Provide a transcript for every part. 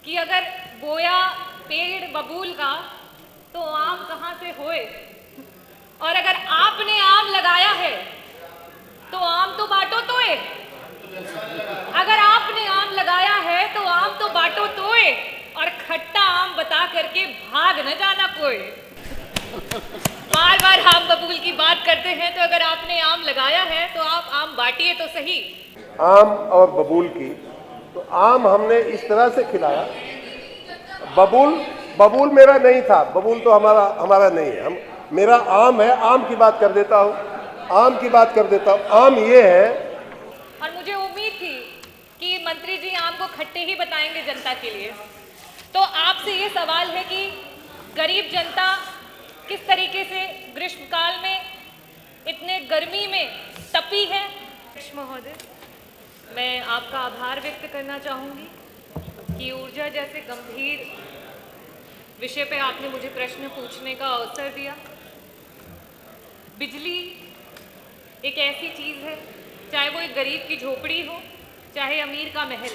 कि अगर बोया पेड़ बबूल का तो आम कहाँ से होए, और अगर आपने आम लगाया है तो आम तो बांटो तोए। अगर आपने आम लगाया है तो आम तो बांटो तोए, और खट्टा आम बता करके भाग न जाना कोई। बार बार आम बबूल की बात करते हैं, तो अगर आपने आम लगाया है तो आप आम बांटिए तो सही। आम और बबूल की, तो आम हमने इस तरह से खिलाया। बबूल बबूल मेरा नहीं था, बबूल तो हमारा नहीं है। मेरा आम है, आम की बात कर देता हूँ, आम की बात कर देता हूँ। आम ये है। और मुझे उम्मीद थी कि मंत्री जी आम को खट्टे ही बताएंगे जनता के लिए। तो आपसे ये सवाल है कि गरीब जनता किस तरीके से ग्रीष्मकाल में इतने गर्मी में तपी है। महोदय, मैं आपका आभार व्यक्त करना चाहूँगी कि ऊर्जा जैसे गंभीर विषय पे आपने मुझे प्रश्न पूछने का अवसर दिया। बिजली एक ऐसी चीज़ है, चाहे वो एक गरीब की झोपड़ी हो, चाहे अमीर का महल,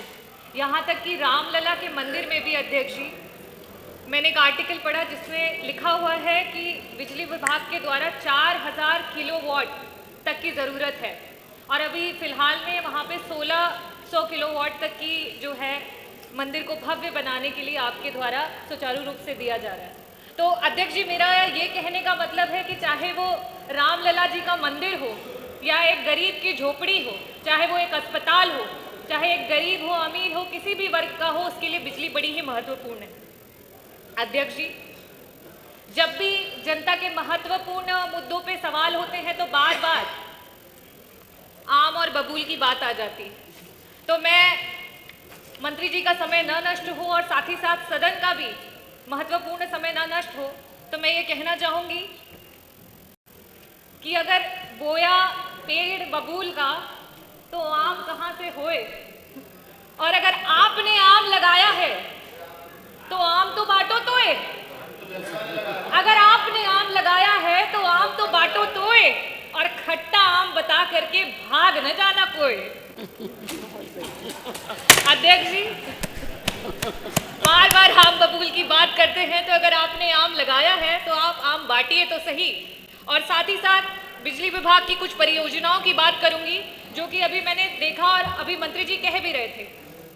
यहाँ तक कि रामलला के मंदिर में भी अध्यक्ष जी, मैंने एक आर्टिकल पढ़ा जिसमें लिखा हुआ है कि बिजली विभाग के द्वारा 4000 किलोवाट तक की ज़रूरत है, और अभी फ़िलहाल में वहाँ पे 1600 किलोवाट तक की जो है मंदिर को भव्य बनाने के लिए आपके द्वारा सुचारू रूप से दिया जा रहा है। तो अध्यक्ष जी, मेरा ये कहने का मतलब है कि चाहे वो रामलला जी का मंदिर हो, या एक गरीब की झोपड़ी हो, चाहे वो एक अस्पताल हो, चाहे एक गरीब हो अमीर हो, किसी भी वर्ग का हो, उसके लिए बिजली बड़ी ही महत्वपूर्ण है। अध्यक्ष जी, जब भी जनता के महत्वपूर्ण मुद्दों पे सवाल होते हैं तो बार बार आम और बबूल की बात आ जाती है। तो मैं मंत्री जी का समय न नष्ट हो और साथ ही साथ सदन का भी महत्वपूर्ण समय न नष्ट हो, तो मैं ये कहना चाहूँगी कि अगर बोया पेड़ बबूल का तो आम कहाँ से होए, और अगर आपने आम लगाया है तो आम तो बांटो तोए। अगर आपने आम लगाया है तो आम तो बांटो तोए, और खट्टा आम बता करके भाग न जाना कोई। अध्यक्ष जी, बार बार आम बबूल की बात करते हैं, तो अगर आपने आम लगाया है तो आप आम बांटिए तो सही। और साथ ही साथ बिजली विभाग की कुछ परियोजनाओं की बात करूंगी, जो कि अभी मैंने देखा और अभी मंत्री जी कह भी रहे थे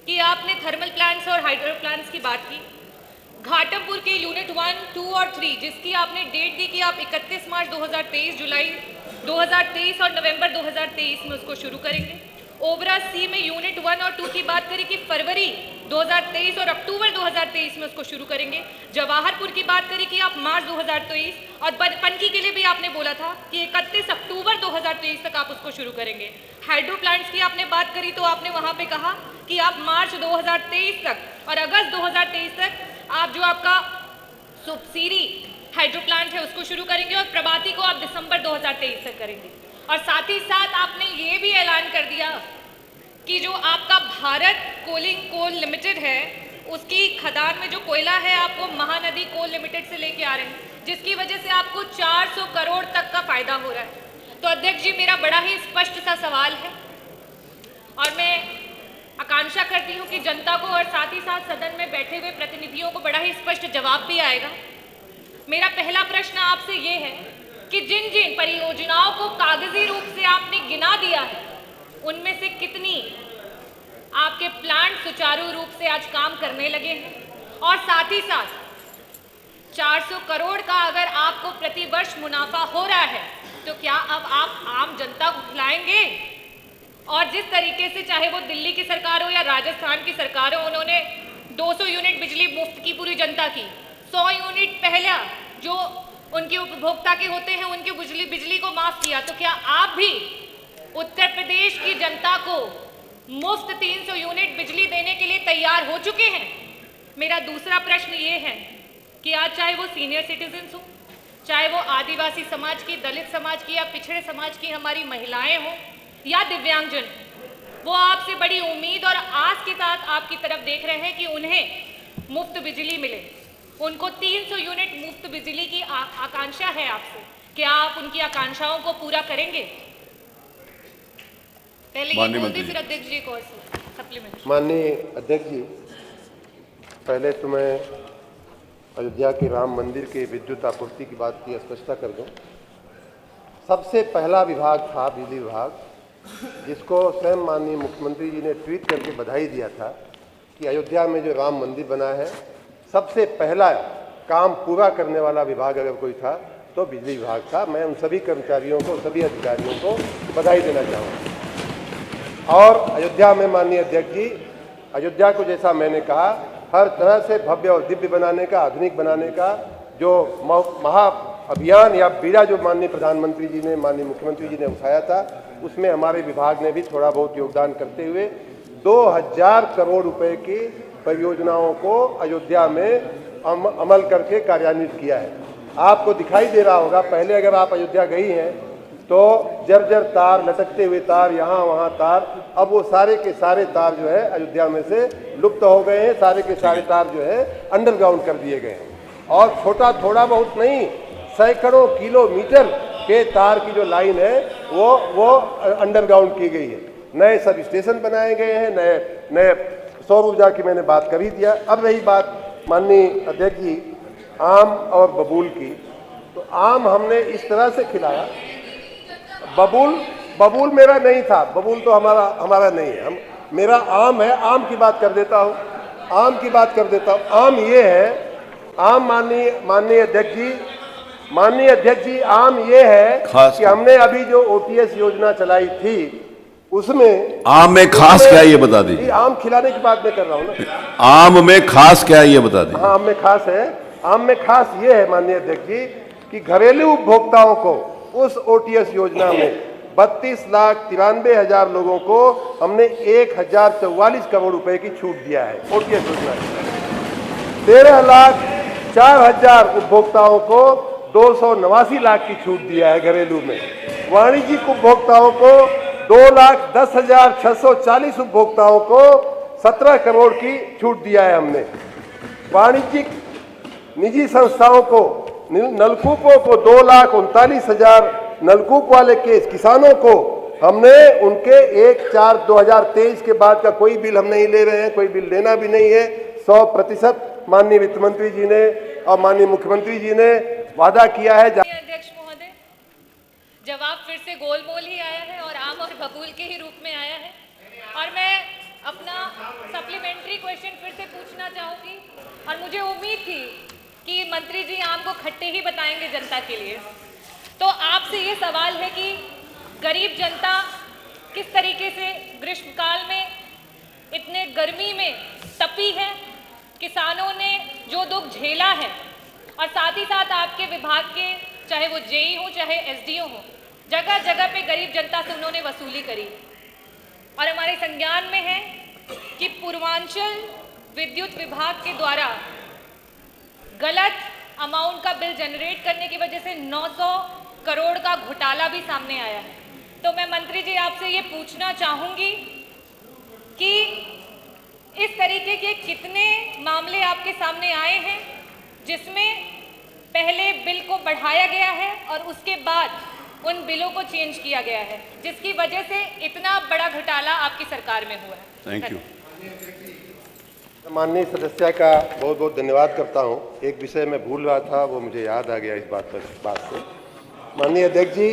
कि आपने थर्मल प्लांट्स और हाइड्रो प्लांट्स की बात की। घाटमपुर के यूनिट 1, 2 और 3, जिसकी आपने डेट दी कि आप 31 मार्च 2023, जुलाई 2023 और नवंबर 2023 में उसको शुरू करेंगे। ओबरा सी में यूनिट 1 और 2 की बात करें कि फरवरी 2023 और अक्टूबर 2023 में उसको शुरू करेंगे। जवाहरपुर की बात करें कि आप मार्च 2023, और पनकी के लिए भी आपने बोला था कि 31 अक्टूबर 2023 तक आप उसको शुरू करेंगे। हाइड्रो प्लांट्स की आपने बात करी तो आपने वहाँ पे कहा कि आप मार्च 2023 तक और अगस्त 2023 तक आप जो आपका सुबसिरी हाइड्रो प्लांट है उसको शुरू करेंगे, और प्रभाती को आप दिसंबर 2023 तक करेंगे। और साथ ही साथ आपने ये भी ऐलान कर दिया कि जो आपका भारत कोलिंग कोल लिमिटेड है, उसकी खदान में जो कोयला है आपको महानदी कोल लिमिटेड से लेके आ रहे हैं, जिसकी वजह से आपको 400 करोड़ तक का फायदा हो रहा है। तो अध्यक्ष जी, मेरा बड़ा ही स्पष्ट सा सवाल है, और मैं आकांक्षा करती हूँ कि जनता को और साथ ही साथ सदन में बैठे हुए प्रतिनिधियों को बड़ा ही स्पष्ट जवाब भी आएगा। मेरा पहला प्रश्न आपसे ये है कि जिन जिन परियोजनाओं को कागजी रूप से आपने गिना दिया है, उनमें से कितनी आपके प्लांट सुचारू रूप से आज काम करने लगे हैं, और साथ ही साथ 400 करोड़ का अगर आपको प्रतिवर्ष मुनाफा हो रहा है, तो क्या अब आप आम जनता को खिलाएंगे? और जिस तरीके से चाहे वो दिल्ली की सरकार हो या राजस्थान की सरकार हो, उन्होंने 200 यूनिट बिजली मुफ्त की पूरी जनता की, 100 यूनिट पहला जो उनके उपभोक्ता के होते हैं उनकी बिजली को माफ किया, तो क्या आप भी उत्तर प्रदेश की जनता को मुफ्त 300 यूनिट बिजली देने के लिए तैयार हो चुके हैं? मेरा दूसरा प्रश्न ये है कि आज चाहे वो सीनियर सिटीजन्स हो, चाहे वो आदिवासी समाज की, दलित समाज की या पिछड़े समाज की हमारी महिलाएं हो या दिव्यांगजन, वो आपसे बड़ी उम्मीद और आस के साथ आपकी तरफ देख रहे हैं कि उन्हें मुफ्त बिजली मिले। उनको 300 यूनिट मुफ्त बिजली की आकांक्षा है आपसे, क्या आप उनकी आकांक्षाओं को पूरा करेंगे? पहले ये बोलते, फिर अध्यक्ष जी को सप्लीमेंट। माननीय अध्यक्ष जी, पहले तो मैं अयोध्या के राम मंदिर के विद्युत आपूर्ति की बात की स्पष्टता कर दूं। सबसे पहला विभाग था बिजली विभाग, जिसको स्वयं माननीय मुख्यमंत्री जी ने ट्वीट करके बधाई दिया था कि अयोध्या में जो राम मंदिर बना है, सबसे पहला काम पूरा करने वाला विभाग अगर कोई था तो बिजली विभाग था। मैं उन सभी कर्मचारियों को, सभी अधिकारियों को बधाई देना चाहूँगा। और अयोध्या में माननीय अध्यक्ष जी, अयोध्या को जैसा मैंने कहा, हर तरह से भव्य और दिव्य बनाने का, आधुनिक बनाने का जो महा अभियान या बीड़ा जो माननीय प्रधानमंत्री जी ने, माननीय मुख्यमंत्री जी ने उठाया था, उसमें हमारे विभाग ने भी थोड़ा बहुत योगदान करते हुए 2000 करोड़ रुपए की परियोजनाओं को अयोध्या में अमल करके कार्यान्वित किया है। आपको दिखाई दे रहा होगा, पहले अगर आप अयोध्या गई हैं तो जर्जर तार, लटकते हुए तार, यहाँ वहाँ तार, अब वो सारे के सारे तार जो है अयोध्या में से लुप्त हो गए हैं। सारे के सारे तार जो है अंडरग्राउंड कर दिए गए हैं। और छोटा थोड़ा बहुत नहीं, सैकड़ों किलोमीटर के तार की जो लाइन है वो अंडरग्राउंड की गई है। नए सब स्टेशन बनाए गए हैं, नए सौर ऊर्जा की मैंने बात कर ही दिया। अब रही बात माननीय अध्यक्ष जी आम और बबूल की, तो आम हमने इस तरह से खिलाया। बबूल मेरा नहीं था, बबूल तो हमारा नहीं है। मेरा आम है, आम की बात कर देता हूँ, आम ये है, आम माननीय अध्यक्ष जी आम ये है कि हमने अभी जो OTS योजना चलाई थी उसमें आम में खास क्या ये बता दीजिए। आम खिलाने की बात मैं कर रहा हूँ ना। आम में खास क्या ये बता दीजिए। हाँ, आम में खास है। आम में खास ये है माननीय अध्यक्ष जी कि घरेलू उपभोक्ताओं को उस OTS योजना में 32,93,000 लोगों को हमने 1044 करोड़ रुपए की छूट दिया है। OTS योजना 13,04,000 उपभोक्ताओं को 289 लाख की छूट दिया है घरेलू में। वाणिज्यिक उपभोक्ताओं को 2,10,640 उपभोक्ताओं को 17 करोड़ की छूट दिया है हमने। वाणिज्यिक निजी संस्थाओं को, नलकूपों को 2,39,000 नलकूप वाले किसानों को हमने उनके 1/4/2023 के बाद का कोई बिल हम नहीं ले रहे हैं, कोई बिल लेना भी नहीं है। 100% माननीय वित्त मंत्री जी ने और माननीय मुख्यमंत्री जी ने वादा किया है। अध्यक्ष महोदय, जवाब फिर से गोलमोल ही आया है और आम और बबूल के ही रूप में आया है। और मैं अपना सप्लीमेंट्री क्वेश्चन फिर से पूछना चाहूंगी, और मुझे उम्मीद थी कि मंत्री जी आम को खट्टे ही बताएंगे जनता के लिए। तो आपसे ये सवाल है कि गरीब जनता किस तरीके से ग्रीष्मकाल में इतने गर्मी में तपी है, किसानों ने जो दुख झेला है, और साथ ही साथ आपके विभाग के, चाहे वो जेई हो चाहे SDO हो, जगह जगह पे गरीब जनता से उन्होंने वसूली करी। और हमारे संज्ञान में है कि पूर्वांचल विद्युत विभाग के द्वारा गलत अमाउंट का बिल जनरेट करने की वजह से 900 करोड़ का घोटाला भी सामने आया है। तो मैं मंत्री जी आपसे ये पूछना चाहूंगी कि इस तरीके के कितने मामले आपके सामने आए हैं जिसमें पहले बिल को बढ़ाया गया है और उसके बाद उन बिलों को चेंज किया गया है, जिसकी वजह से इतना बड़ा घोटाला आपकी सरकार में हुआ है। Thank you. माननीय सदस्य का बहुत बहुत धन्यवाद करता हूं। एक विषय मैं भूल रहा था, वो मुझे याद आ गया इस बात से। माननीय अध्यक्ष जी,